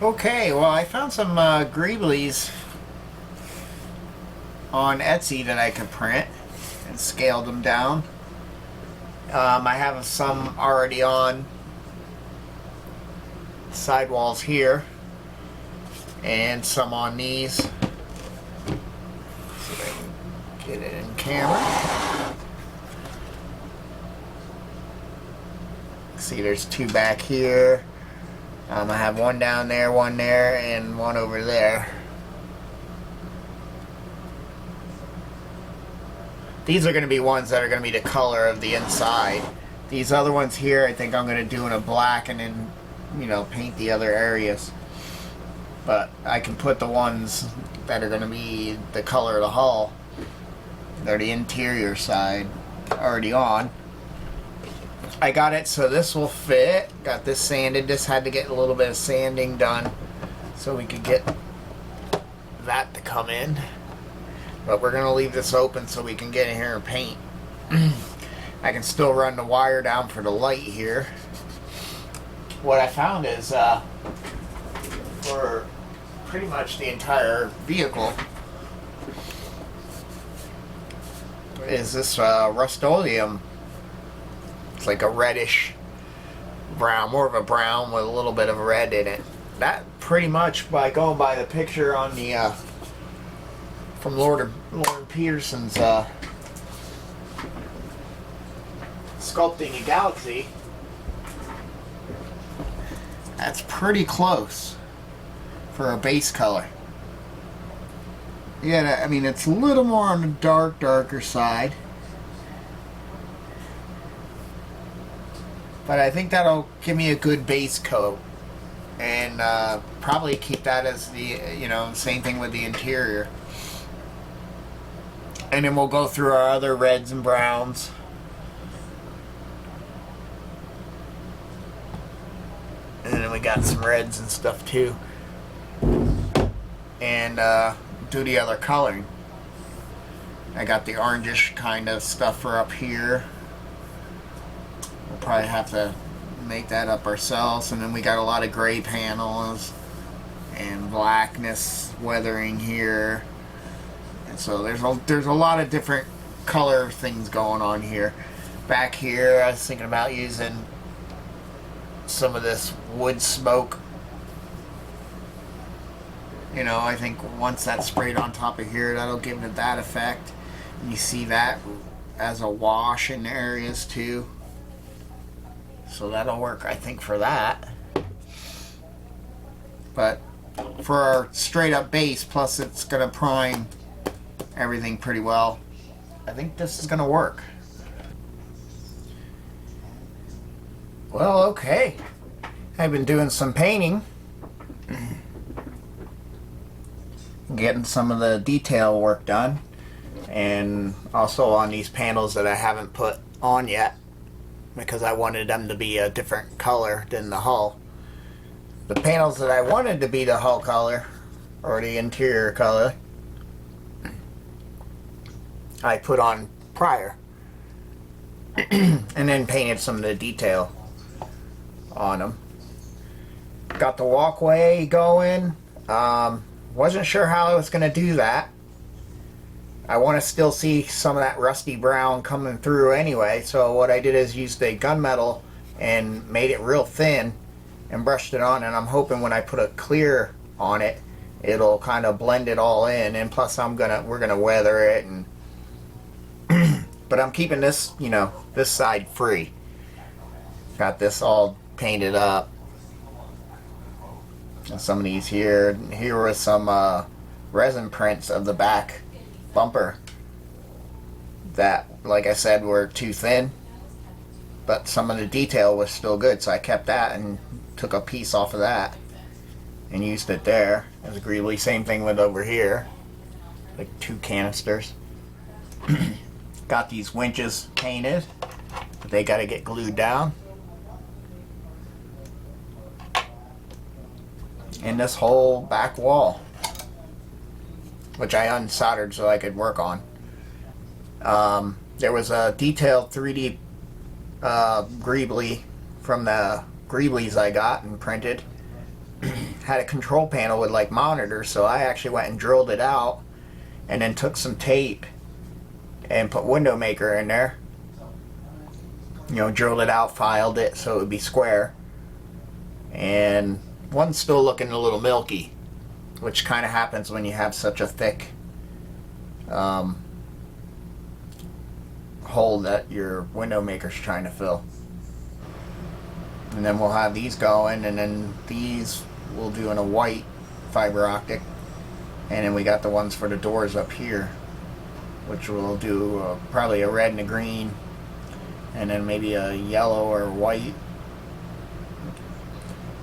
Okay, well, I found some greebles on Etsy that I could print and scaled them down. I have some already on sidewalls here and some on these. See if I can get it in camera. See, there's two back here. I have one down there, one there, and one over there. These are going to be ones that are going to be the color of the inside. These other ones here, I think I'm going to do in a black and then, paint the other areas. But I can put the ones that are going to be the color of the hull. They're the interior side already on. I got it so this will fit. Got this sanded. This had to get a little bit of sanding done so we could get that to come in. But we're going to leave this open so we can get in here and paint. I can still run the wire down for the light here. What I found is for pretty much the entire vehicle is this Rust-Oleum. It's like a reddish brown, more of a brown with a little bit of red in it. That pretty much, by going by the picture on the from Lauren Peterson's Sculpting a Galaxy, that's pretty close for a base color. Yeah, I mean, it's a little more on the darker side. But I think that'll give me a good base coat. And probably keep that as the, same thing with the interior. And then we'll go through our other reds and browns. And then we got some reds and stuff too. And do the other coloring. I got the orangish kind of stuff for up here. We'll probably have to make that up ourselves. And then we got a lot of gray panels and blackness weathering here. And so there's a lot of different color things going on here. Back here, I was thinking about using some of this wood smoke. I think once that's sprayed on top of here, that'll give it that effect. And you see that as a wash in areas too. So that'll work, I think, for that. But for our straight up base, plus it's going to prime everything pretty well, I think this is going to work. Well, okay. I've been doing some painting. Getting some of the detail work done. And also on these panels that I haven't put on yet, because I wanted them to be a different color than the hull. The panels that I wanted to be the hull color, or the interior color, I put on prior. And then painted some of the detail on them. Got the walkway going. Wasn't sure how I was going to do that. I want to still see some of that rusty brown coming through anyway, so what I did is used the gunmetal and made it real thin and brushed it on, and I'm hoping when I put a clear on it, it'll kind of blend it all in. And plus we're gonna weather it, and but I'm keeping this, this side free. Got this all painted up. And some of these here were some resin prints of the back bumper that, like I said, were too thin, but some of the detail was still good, so I kept that and took a piece off of that and used it there as a greebly. Same thing with over here, like 2 canisters. Got these winches painted, but they got to get glued down. And this whole back wall, which I unsoldered so I could work on. There was a detailed 3D greebly from the greeblies I got and printed. had a control panel with like monitors, so I actually went and drilled it out and then took some tape and put window maker in there. You know, drilled it out, filed it so it would be square. And one's still looking a little milky, which kind of happens when you have such a thick hole that your window maker's trying to fill. And then we'll have these going, and then these we'll do in a white fiber optic, and then we got the ones for the doors up here, which we'll do probably a red and a green, and then maybe a yellow or white.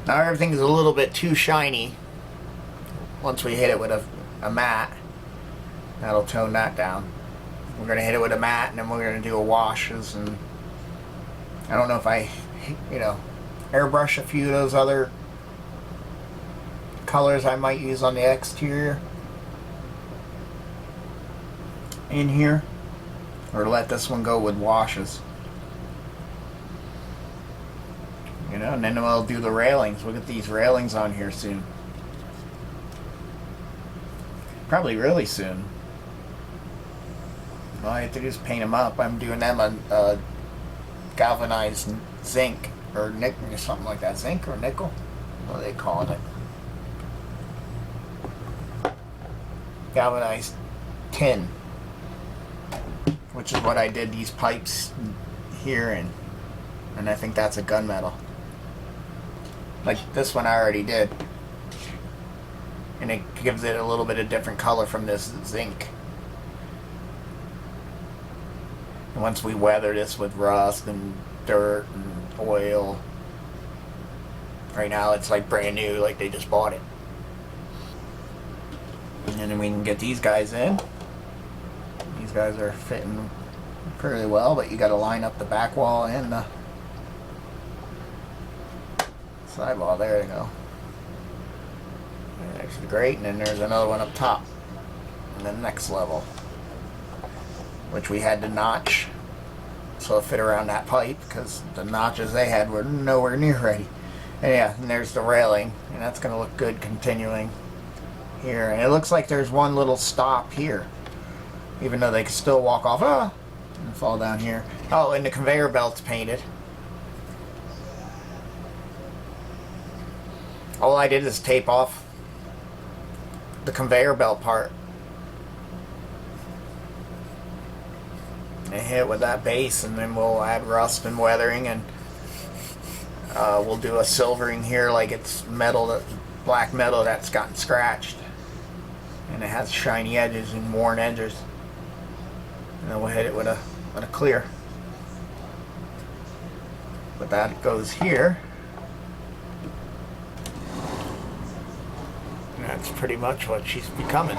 Now everything's a little bit too shiny. Once we hit it with a matte, that'll tone that down. We're going to hit it with a matte, and then we're going to do a washes, and I don't know if I, you know, airbrush a few of those other colors I might use on the exterior in here, or let this one go with washes. You know, and then we'll do the railings. We'll get these railings on here soon. Probably really soon. All I have to do is paint them up. I'm doing them on galvanized zinc or nickel or something like that. Zinc or nickel? What are they calling it? Galvanized tin, which is what I did these pipes here in, and I think that's a gunmetal. Like this one I already did, and it gives it a little bit of different color from this zinc. And once we weather this with rust and dirt and oil, right now it's like brand new, like they just bought it. And then we can get these guys in. These guys are fitting fairly well, but you got to line up the back wall and the side wall. There you go. There's the grate, and then there's another one up top in the next level, which we had to notch so it fit around that pipe, because the notches they had were nowhere near ready. And yeah, and there's the railing, and that's going to look good continuing here. And it looks like there's one little stop here, even though they can still walk off and fall down here. Oh, and the conveyor belt's painted. All I did is tape off the conveyor belt part and hit it with that base, and then we'll add rust and weathering, and we'll do a silvering here like it's metal, black metal that's gotten scratched and it has shiny edges and worn edges, and then we'll hit it with a clear. But that goes here. And that's pretty much what she's becoming.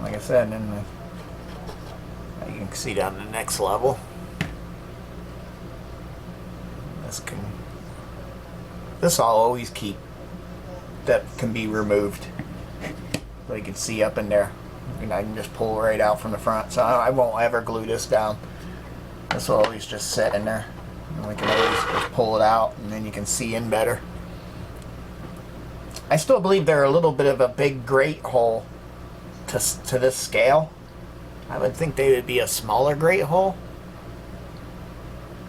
Like I said, and then you can see down the next level. This I'll always keep. That can be removed, so you can see up in there. And I can just pull right out from the front, so I won't ever glue this down. This will always just sit in there, and we can always just pull it out, and then you can see in better. I still believe they're a little bit of a big grate hole to this scale. I would think they would be a smaller grate hole,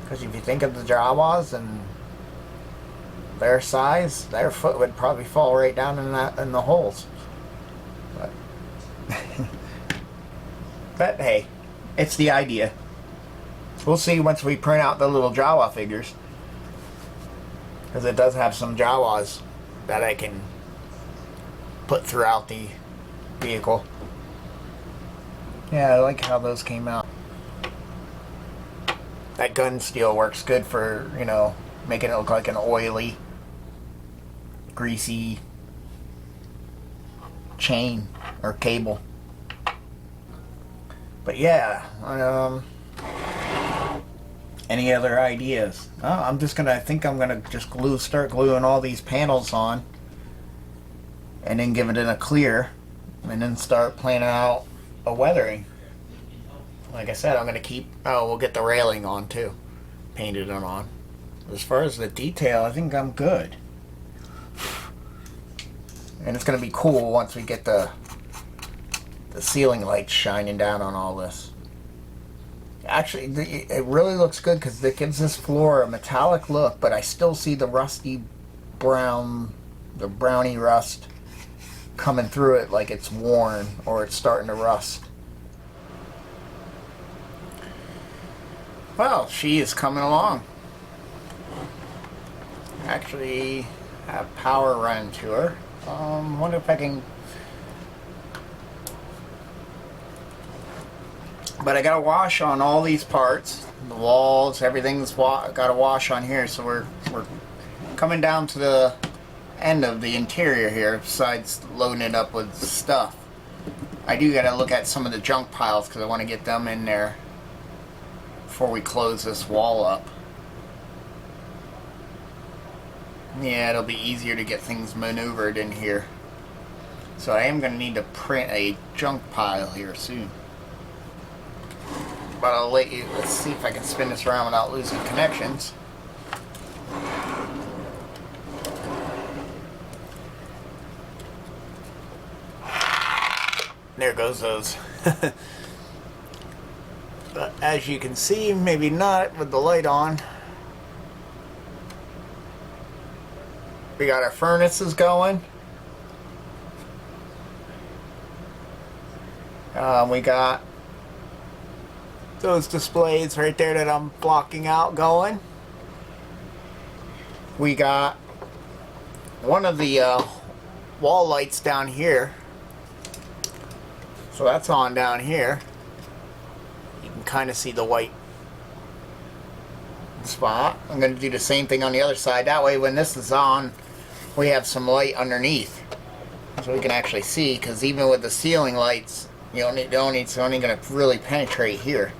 because if you think of the Jawas and their size, their foot would probably fall right down in the holes. But hey, it's the idea. We'll see once we print out the little Jawa figures, because it does have some Jawas that I can put throughout the vehicle. Yeah, I like how those came out. That gun steel works good for, you know, making it look like an oily, greasy chain or cable. But yeah, any other ideas? I think I'm gonna just start gluing all these panels on, and then give it in a clear, and then start planning out a weathering. Like I said, I'm gonna keep. Oh, we'll get the railing on too, painted on. As far as the detail, I think I'm good. And it's gonna be cool once we get the ceiling lights shining down on all this. Actually, it really looks good because it gives this floor a metallic look, but I still see the rusty brown, the browny rust coming through it like it's worn or it's starting to rust. Well, she is coming along. Actually, have power run to her. Wonder if I can. But I got a wash on all these parts, the walls, everything's got a wash on here. So we're coming down to the end of the interior here. Besides loading it up with stuff, I do got to look at some of the junk piles because I want to get them in there before we close this wall up. Yeah, it'll be easier to get things maneuvered in here. So I am going to need to print a junk pile here soon. But I'll let you, let's see if I can spin this around without losing connections. There goes those. But as you can see, maybe not with the light on. We got our furnaces going. We got those displays right there that I'm blocking out going. We got one of the wall lights down here. So that's on down here. You can kind of see the white spot. I'm going to do the same thing on the other side. That way when this is on, we have some light underneath. So we can actually see, because even with the ceiling lights, it's only going to really penetrate here.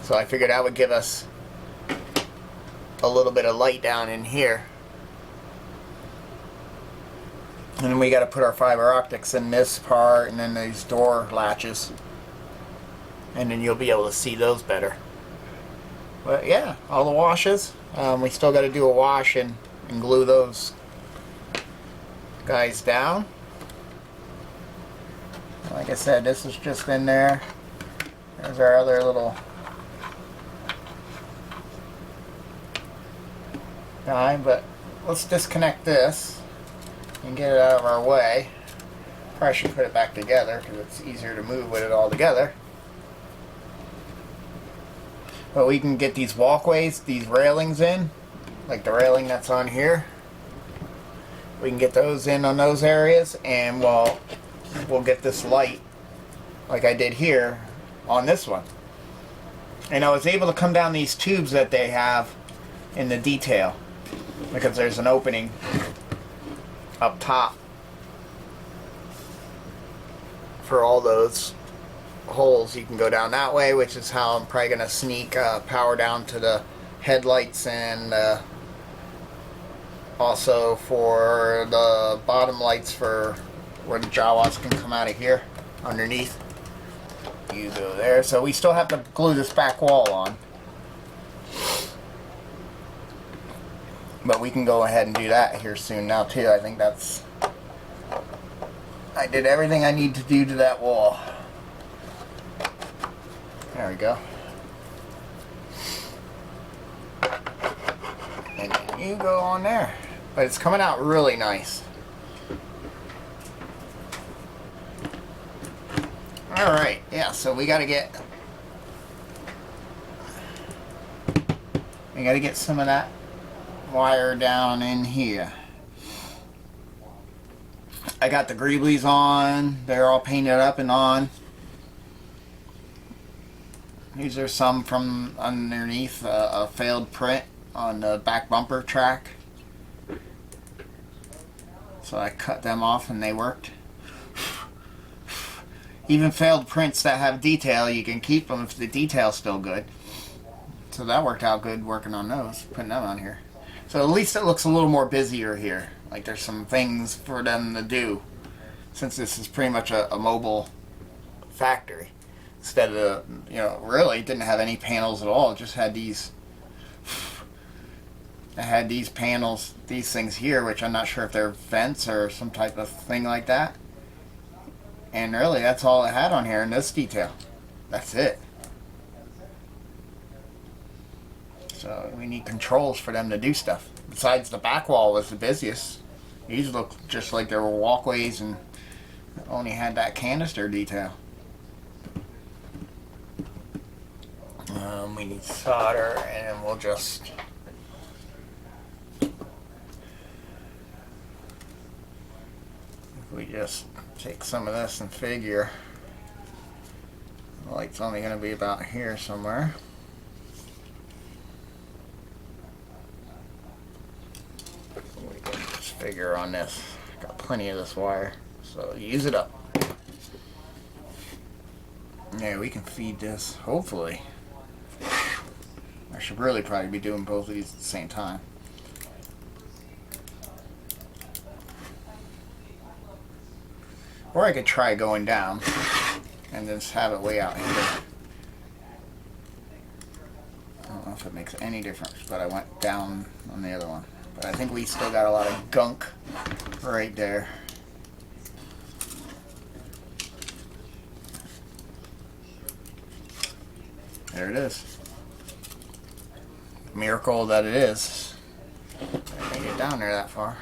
So I figured that would give us a little bit of light down in here. And then we got to put our fiber optics in this part and then these door latches. And then you'll be able to see those better. But yeah, all the washes. We still got to do a wash and glue those guys down. Like I said, this is just in there. There's our other little guy, but let's disconnect this and get it out of our way. Probably should put it back together because it's easier to move with it all together. But we can get these walkways, these railings in, like the railing that's on here. We can get those in on those areas, and we'll get this light like I did here on this one. And I was able to come down these tubes that they have in the detail because there's an opening up top for all those holes. You can go down that way, which is how I'm probably going to sneak power down to the headlights, and also for the bottom lights for where the Jawas can come out of here underneath. You go there. So we still have to glue this back wall on, but we can go ahead and do that here soon now too. I think I did everything I need to do to that wall. There we go. And then you go on there. But it's coming out really nice. Alright, yeah, so we gotta get some of that wire down in here. I got the greebles on. They're all painted up and on. These are some from underneath a failed print on the back bumper track. So I cut them off and they worked. Even failed prints that have detail, you can keep them if the detail's still good. So that worked out good working on those, putting them on here. So at least it looks a little more busier here. Like there's some things for them to do, since this is pretty much a mobile factory. Instead of, you know, really it didn't have any panels at all. It just had these. It had these panels, these things here, which I'm not sure if they're vents or some type of thing like that. And really, that's all it had on here in this detail. That's it. So we need controls for them to do stuff. Besides, the back wall was the busiest. These look just like there were walkways and only had that canister detail. We need solder, and we'll just take some of this and figure the light's only going to be about here somewhere. We can just figure on this. Got plenty of this wire, so use it up. Yeah, we can feed this, hopefully. I should really probably be doing both of these at the same time. Or I could try going down and just have it way out here. I don't know if it makes any difference, but I went down on the other one. But I think we still got a lot of gunk right there. There it is. Miracle that it is. I didn't get down there that far.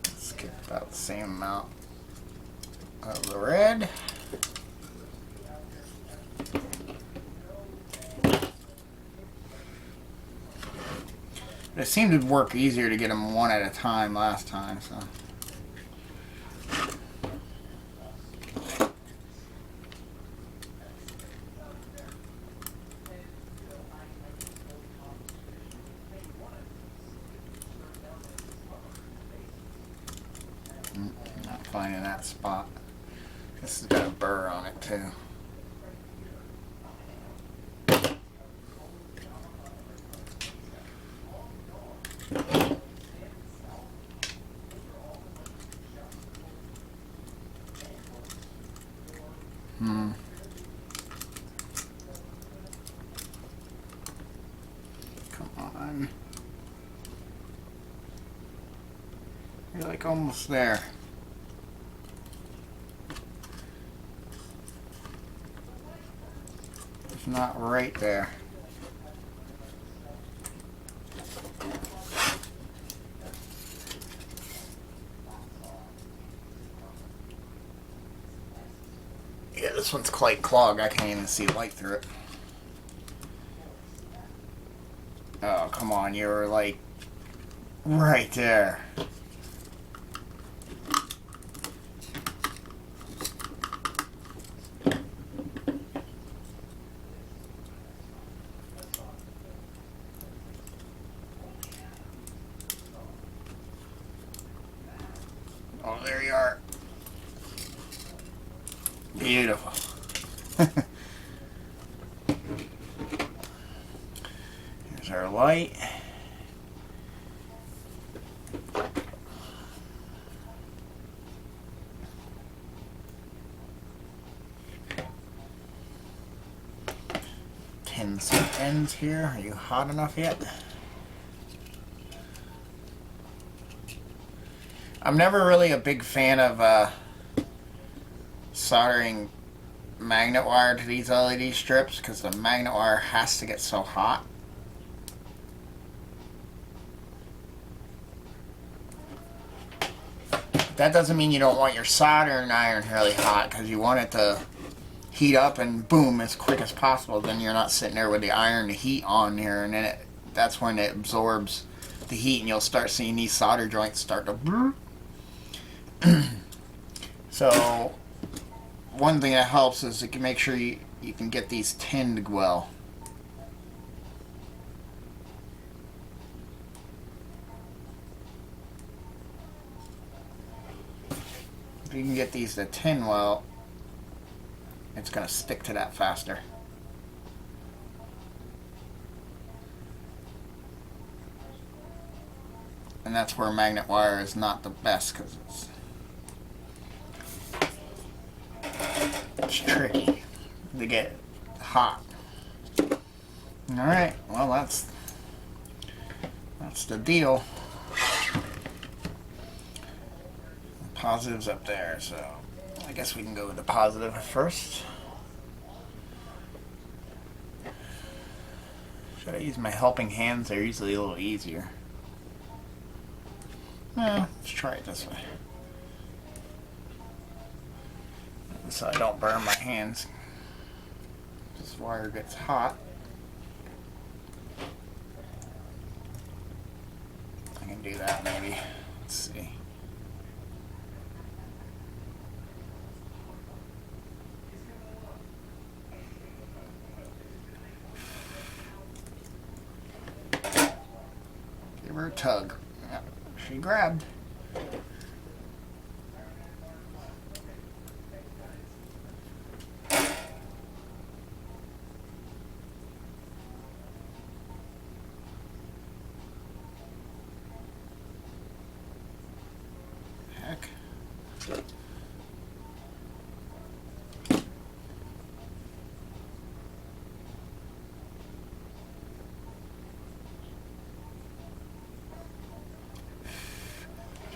Let's get about the same amount of the red. It seemed to work easier to get them one at a time last time, so. Not finding that spot. This has got a burr on it too. Come on. You're like almost there. It's not right there. Yeah, this one's quite clogged. I can't even see light through it. Oh, come on. You're like right there. Oh, there you are. Beautiful. Here's our light. Tin some ends here. Are you hot enough yet? I'm never really a big fan of soldering magnet wire to these LED strips because the magnet wire has to get so hot. That doesn't mean you don't want your soldering iron really hot, because you want it to heat up and boom as quick as possible. Then you're not sitting there with the iron, the heat on here, and then that's when it absorbs the heat, and you'll start seeing these solder joints start to So one thing that helps is you can make sure you can get these tinned well. If you can get these to tin well, it's going to stick to that faster. And that's where magnet wire is not the best, because it's tricky. to get hot. Alright, well that's the deal. Positives up there, so I guess we can go with the positive first. Should I use my helping hands? They're usually a little easier. Let's try it this way. So I don't burn my hands. This wire gets hot. I can do that maybe. Let's see. Give her a tug. Yep, she grabbed. Heck.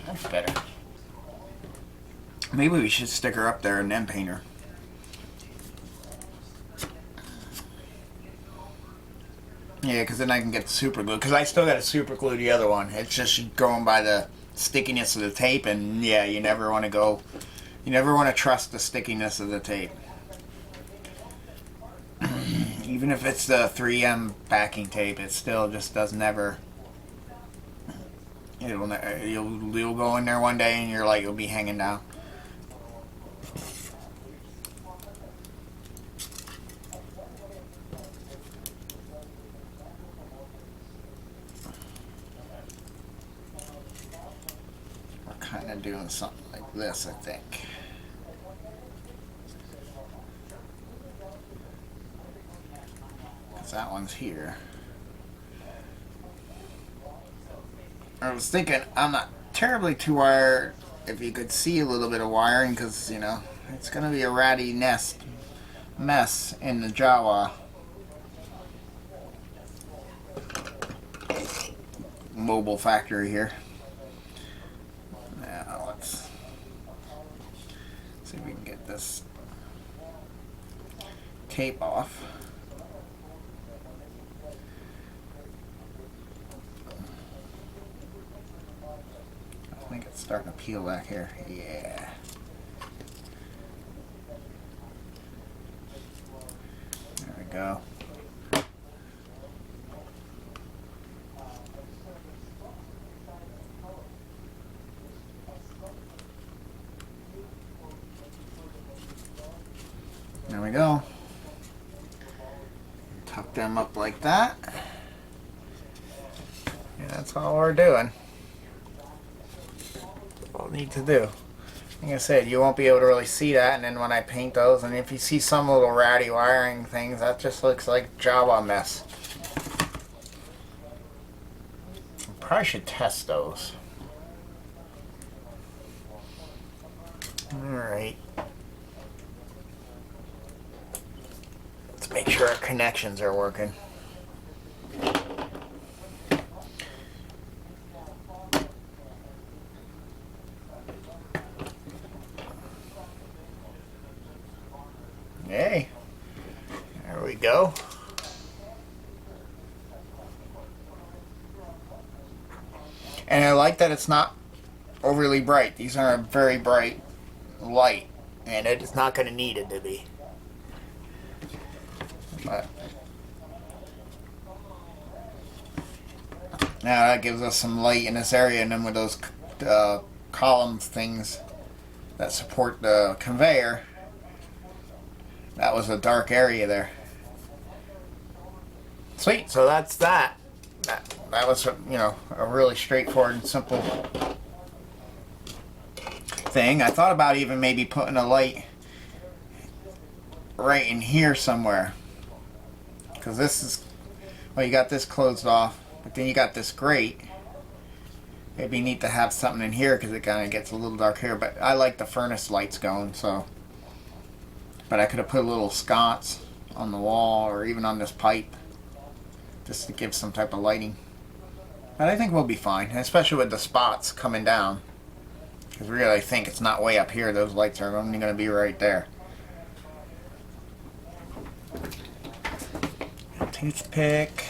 That's better. Maybe we should stick her up there and then paint her. Yeah, because then I can get the super glue. Because I still got to super glue the other one. It's just going by the stickiness of the tape, and yeah, you never want to trust the stickiness of the tape. Even if it's the 3M backing tape, it still just does never. You'll go in there one day and your light will be hanging down. We're kind of doing something like this, I think. Because that one's here. I was thinking, I'm not terribly too wired. If you could see a little bit of wiring, because, you know, it's going to be a ratty mess in the Jawa mobile factory here. Now, let's see if we can get this tape off. I think it's starting to peel back here. Yeah. There we go. There we go. Tuck them up like that. And that's all we're doing. Need to do. Like I said, you won't be able to really see that, and then when I paint those, and if you see some little ratty wiring things, that just looks like Java mess. Probably should test those. Alright. Let's make sure our connections are working. Hey, there we go. And I like that it's not overly bright. These are a very bright light, and it's not going to need it to be. But now that gives us some light in this area, and then with those columns things that support the conveyor, that was a dark area there. Sweet, so that's that. That was, you know, a really straightforward and simple thing. I thought about even maybe putting a light right in here somewhere. Because this is, well, you got this closed off, but then you got this grate. It'd be neat to have something in here because it kind of gets a little dark here, but I like the furnace lights going, so But I could have put a little sconce on the wall or even on this pipe just to give some type of lighting. But I think we'll be fine, especially with the spots coming down. Because really I think it's not way up here. Those lights are only going to be right there. Toothpick.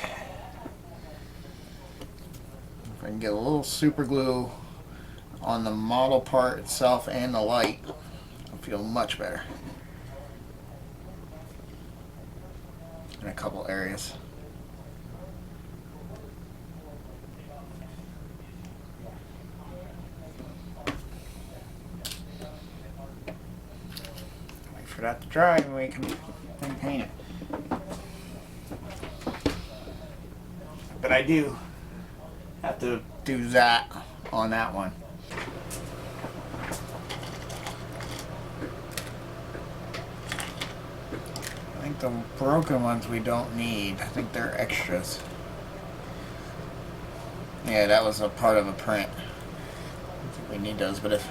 If I can get a little super glue on the model part itself and the light, I'll feel much better. In a couple areas. Wait for that to dry and we can then paint it. But I do have to do that on that one. I think the broken ones we don't need. I think they're extras. Yeah, that was a part of a print. I think we need those, but if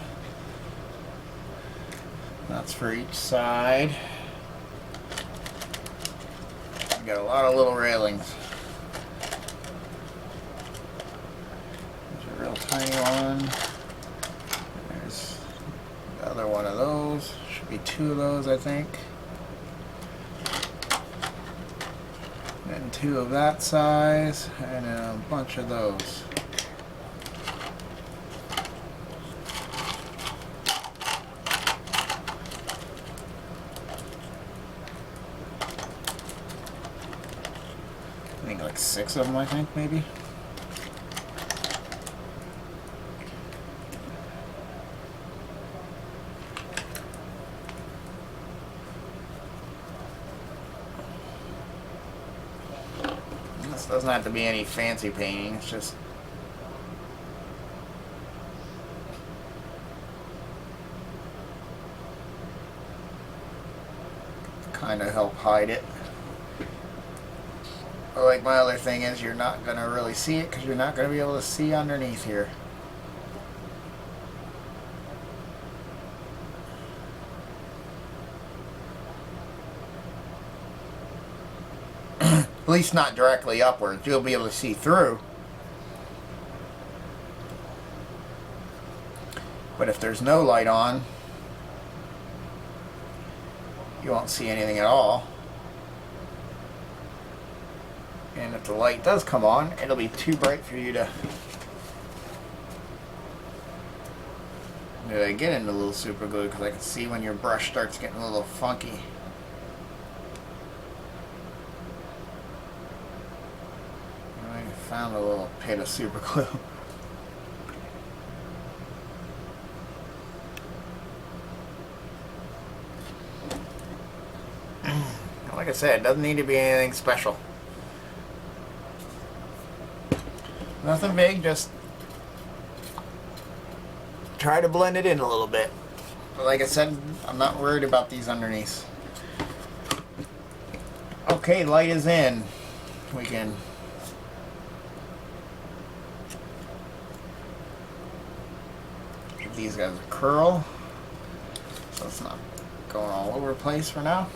that's for each side. We got a lot of little railings. There's a real tiny one. There's the other one of those. Should be two of those, I think. And two of that size, and then a bunch of those. I think like 6 of them, I think, maybe. This doesn't have to be any fancy painting, it's just kind of help hide it. But like my other thing is, you're not going to really see it because you're not going to be able to see underneath here. At least not directly upwards. You'll be able to see through. But if there's no light on, you won't see anything at all. And if the light does come on, it'll be too bright for you to... Did I get into a little super glue? Because I can see when your brush starts getting a little funky. I found a little pit of super glue. Like I said, it doesn't need to be anything special. Nothing big, just try to blend it in a little bit. But like I said, I'm not worried about these underneath. Okay, light is in. We can give these guys a curl so it's not going all over the place for now.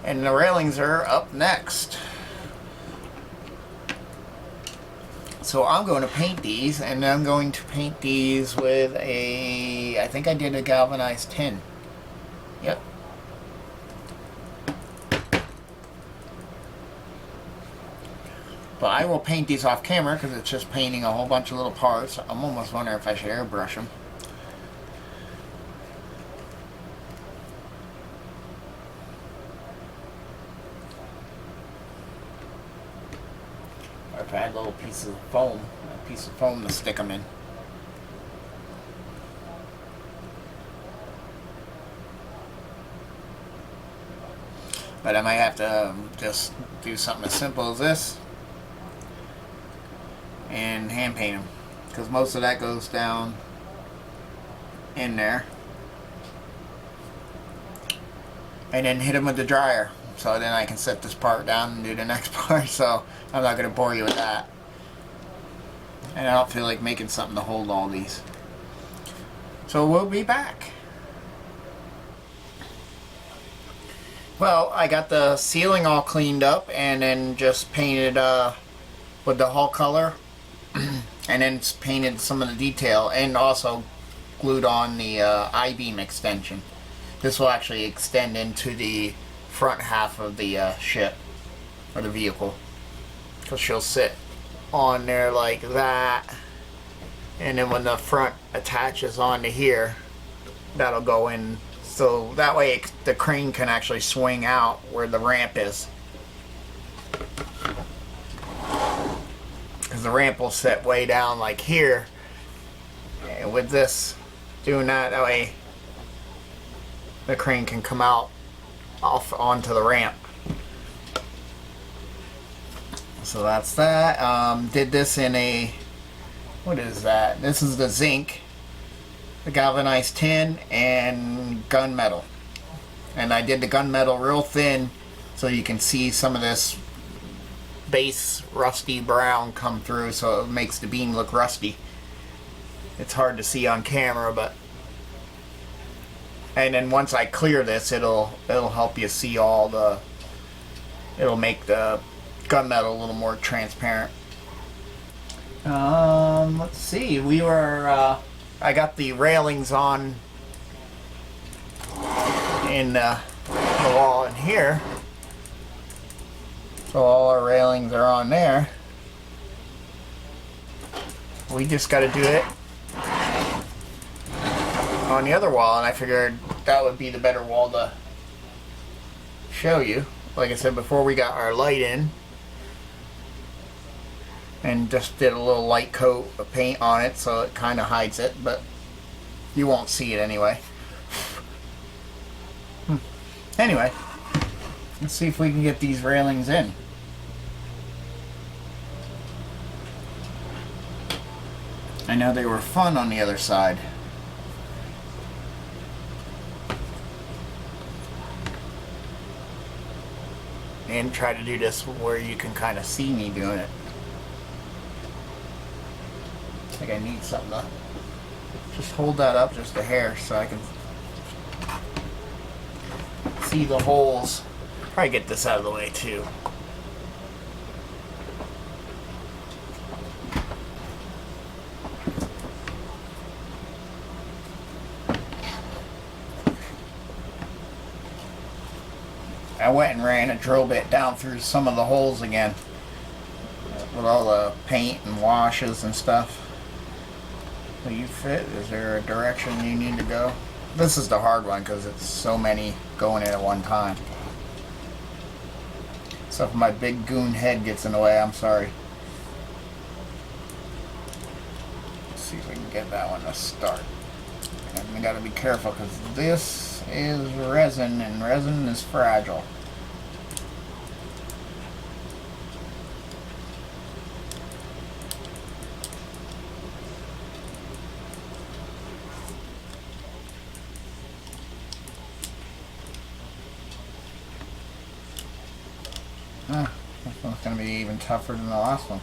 And the railings are up next. So I'm going to paint these, and I'm going to paint these with a, I think I did a galvanized tin. Yep. But I will paint these off camera because it's just painting a whole bunch of little parts. I'm almost wondering if I should airbrush them. Or if I had little pieces of foam, a piece of foam to stick them in. But I might have to just do something as simple as this and hand paint them, because most of that goes down in there, and then hit them with the dryer. So then I can set this part down and do the next part, so I'm not going to bore you with that. And I don't feel like making something to hold all these. So we'll be back. Well, I got the ceiling all cleaned up and then just painted with the Hull color and then painted some of the detail and also glued on the I-beam extension. This will actually extend into the front half of the ship or the vehicle, because she'll sit on there like that, and then when the front attaches onto here, that'll go in, so that way the crane can actually swing out where the ramp is, because the ramp will sit way down like here, and with this doing that way the crane can come out off onto the ramp. So that's that. Did this in a, what is that? This is the zinc, the galvanized tin, and gunmetal. And I did the gunmetal real thin so you can see some of this base rusty brown come through, so it makes the beam look rusty. It's hard to see on camera, but, and then once I clear this, it'll help you see all the, it'll make the gunmetal a little more transparent. Let's see, we were I got the railings on in the wall in here, so all our railings are on there. We just got to do it on the other wall, and I figured that would be the better wall to show you. Like I said before, we got our light in and just did a little light coat of paint on it so it kind of hides it, but you won't see it anyway. Anyway, let's see if we can get these railings in. I know they were fun on the other side. And try to do this where you can kind of see me doing it. I think I need something to just hold that up just a hair so I can see the holes. Probably get this out of the way too. I went and ran a drill bit down through some of the holes again with all the paint and washes and stuff. Will you fit? Is there a direction you need to go? This is the hard one because it's so many going in at one time. So if my big goon head gets in the way, I'm sorry. Let's see if we can get that one to start. And we gotta be careful because this is resin, and resin is fragile. This one's going to be even tougher than the last one.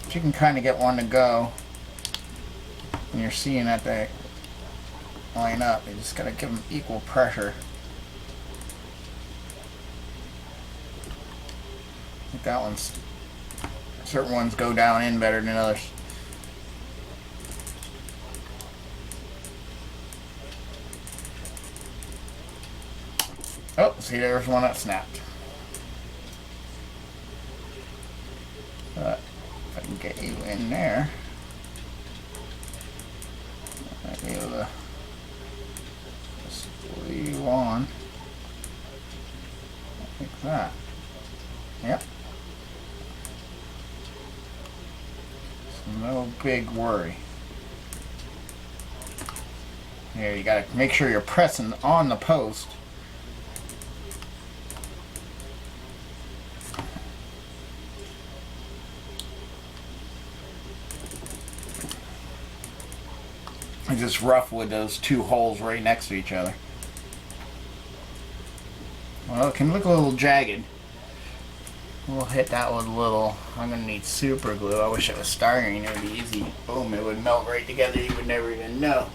But you can kind of get one to go. And you're seeing that they line up. You just got to give them equal pressure. I think that one's, certain ones go down in better than others. Oh, see, there's one that snapped. But if I can get you in there, I might be able to just pull you on like that. Yep. So no big worry. Here, you gotta make sure you're pressing on the post. It's just rough with those two holes right next to each other. Well, it can look a little jagged. We'll hit that with a little, I'm going to need super glue. I wish it was styrene, it would be easy. Boom, it would melt right together, you would never even know.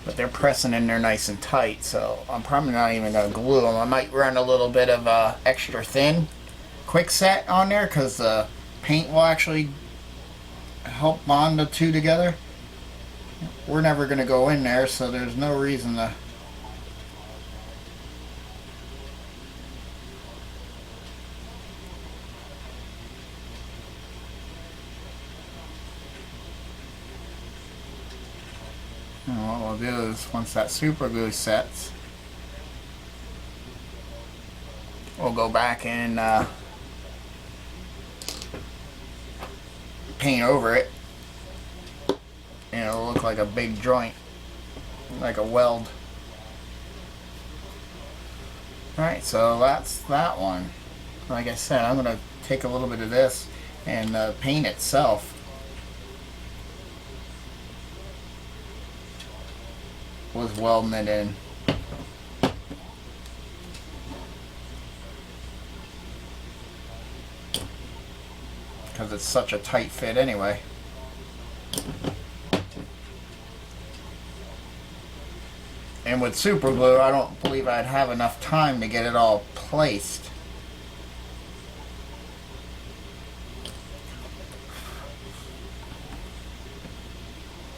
But they're pressing in there nice and tight, so I'm probably not even going to glue them. I might run a little bit of extra thin quick set on there, because the paint will actually help bond the two together. We're never going to go in there, so there's no reason to. And what we'll do is, once that super glue sets, we'll go back and paint over it, and it'll look like a big joint, like a weld. Alright, so that's that one. Like I said, I'm going to take a little bit of this, and the paint itself was welding it in. Because it's such a tight fit anyway. And with super glue, I don't believe I'd have enough time to get it all placed.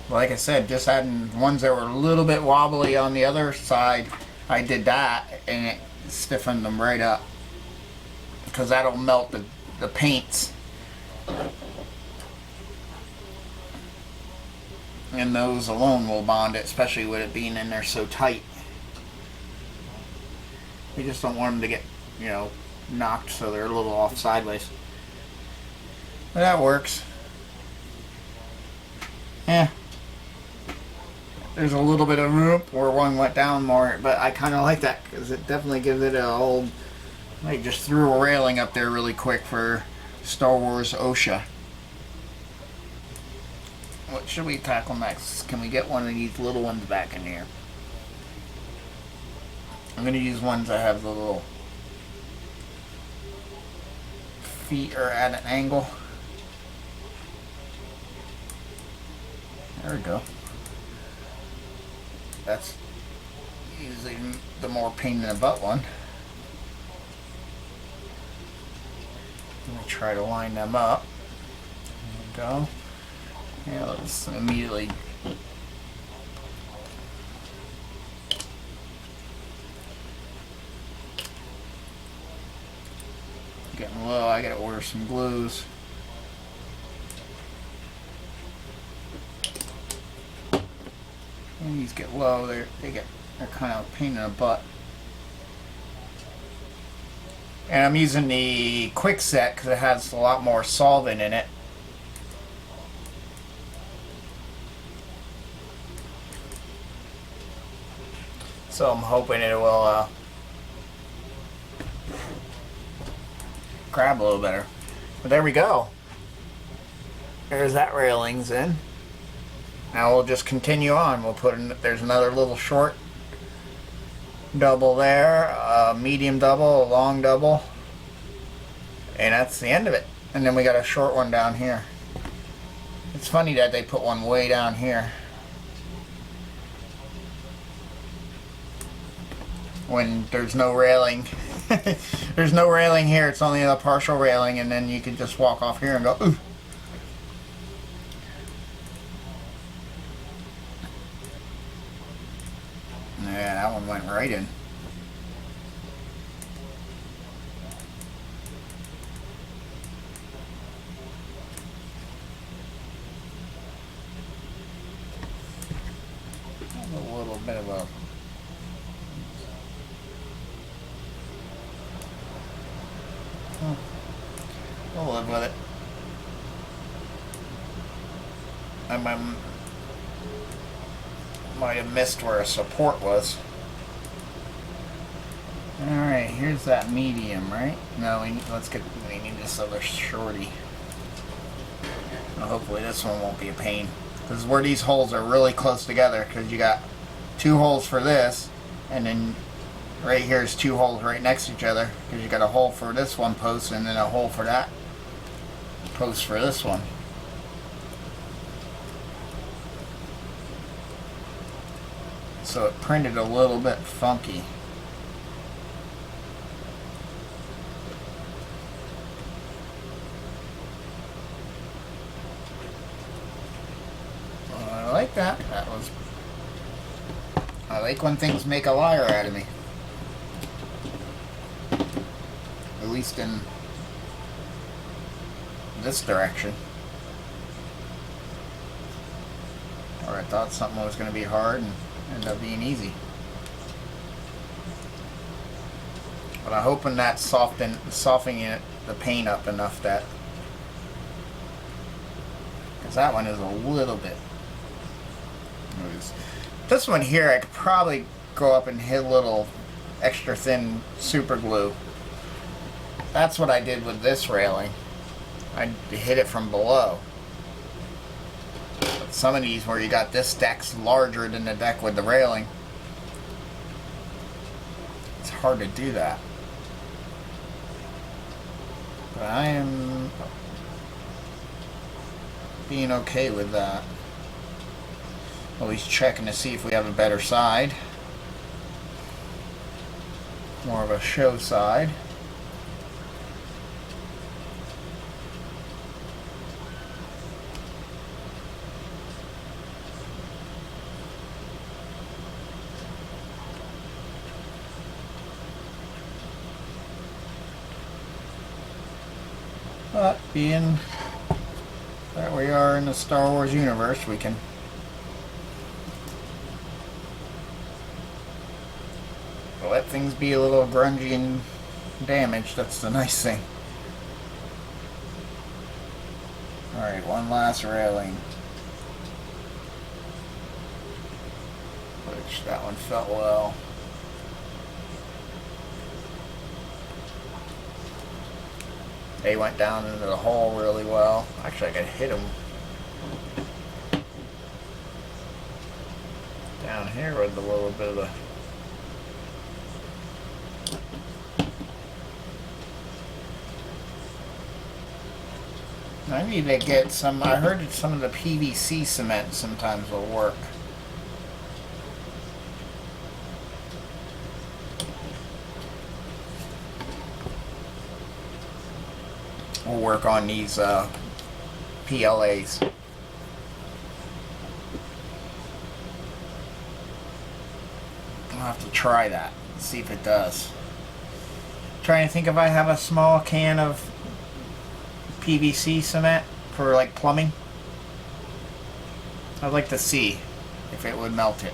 Like I said, just adding ones that were a little bit wobbly on the other side, I did that and it stiffened them right up. Because that'll melt the paints. And those alone will bond it, especially with it being in there so tight. You just don't want them to get, you know, knocked so they're a little off sideways. But that works. Yeah. There's a little bit of room where one went down more, but I kind of like that because it definitely gives it a old. I just threw a railing up there really quick for Star Wars OSHA. What should we tackle next? Can we get one of these little ones back in here? I'm going to use ones that have the little feet are at an angle. There we go. That's usually the more pain in the butt one. Let me try to line them up. There we go. Yeah, let's immediately getting low. I gotta order some glues. When these get low, they're kind of a pain in the butt. And I'm using the quick set because it has a lot more solvent in it. So I'm hoping it will grab a little better. But there we go. There's that railings in. Now we'll just continue on. We'll put in, there's another little short double there, a medium double, a long double, and that's the end of it. And then we got a short one down here. It's funny that they put one way down here when there's no railing. There's no railing here, it's only a partial railing, and then you can just walk off here and go, ooh. Yeah, that one went right in. A little bit of a we'll live with it. I might have missed where a support was. Alright, here's that medium, right? No, we need this other shorty. Well, hopefully this one won't be a pain. This is where these holes are really close together, because you got two holes for this, and then right here is two holes right next to each other, because you got a hole for this one post and then a hole for that post for this one. So it printed a little bit funky. I like that. I like when things make a liar out of me. At least in this direction. Or I thought something was going to be hard and ended up being easy. But I'm hoping that's softening the paint up enough that, because that one is a little bit loose. This one here I could probably go up and hit a little extra thin super glue. That's what I did with this railing. I hit it from below. But some of these where you got this deck's larger than the deck with the railing, it's hard to do that. But I am being okay with that. Always checking to see if we have a better side. More of a show side. But being that we are in the Star Wars universe, we can let things be a little grungy and damaged. That's the nice thing. Alright, one last railing. Which that one felt well. They went down into the hole really well. Actually, I could hit them down here with a little bit of the I need to get some. I heard that some of the PVC cement sometimes will work. We'll work on these PLAs. I'll have to try that, see if it does. Trying to think if I have a small can of PVC cement for like plumbing. I'd like to see if it would melt it.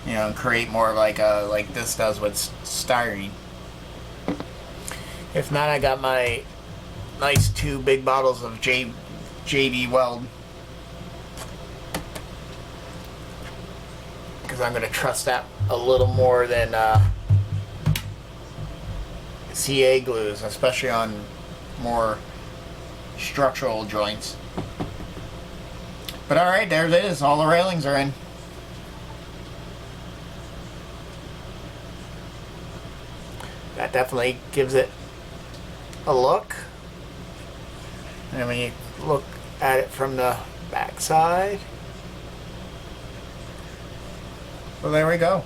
You know, and create more like this does with styrene. If not, I got my nice 2 big bottles of JD Weld, because I'm going to trust that a little more than CA glues, especially on more structural joints. But alright, there it is. All the railings are in. That definitely gives it a look. And when you look at it from the back side, well, there we go.